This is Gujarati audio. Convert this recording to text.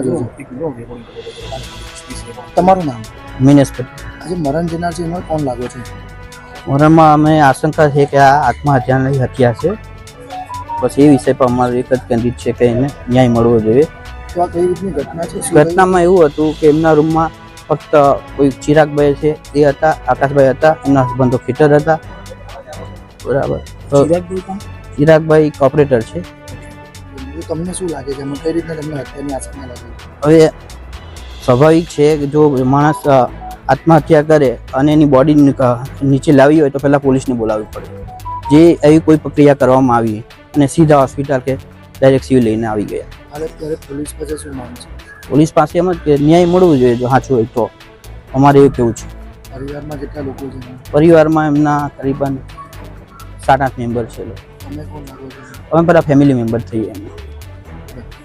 વિડીયોમાં જોજો. તમારું નામ? મિનેશ પટેલ. આજે મરણ જનાર છે એનો કોણ લાગ્યો છે? મરણમાં અમે આશંકા છે કે આ આત્મહત્યાની હત્યા છે. બસ એ વિષય પર અમારું એક જ કેન્દ્રિત છે કે એને ન્યાય મળવો જોઈએ. તો આ કઈ રીતની ઘટના છે? ઘટનામાં એવું હતું કે એમના રૂમમાં ફક્ત કોઈ ચિરાગભાઈ છે એ હતા, આકાશભાઈ હતા, એમના હસબન્ડ તો ફિટર હતા. બરાબર. તો ચિરાગભાઈ કોણ? ચિરાગભાઈ ઓપરેટર છે. તો તમને શું લાગે છે એમાં કઈ રીતના તમને હત્યાની આશંકા લાગે? હવે સ્વાભાવિક છે કે જો માણસ આત્મહત્યા કરે અને એની બોડી નીચે લાવી હોય તો પહેલાં પોલીસને બોલાવવી પડે. જે એવી કોઈ પ્રક્રિયા કરવામાં આવી અને સીધા હોસ્પિટલ કે ડાયરેક્ટ સિવિલ લઈને આવી ગયા. હાલ અત્યારે પોલીસ પાસે શું માંગ છે? પોલીસ પાસે એમ જ કે ન્યાય મળવું જોઈએ. જો સાચું હોય તો અમારે એવું કેવું છે. પરિવારમાં કેટલા લોકો છે? પરિવારમાં એમના કરીબન 7-8 મેમ્બર છે. તમે કોણ લાગો છો? અમે બધા ફેમિલી મેમ્બર થઈએ.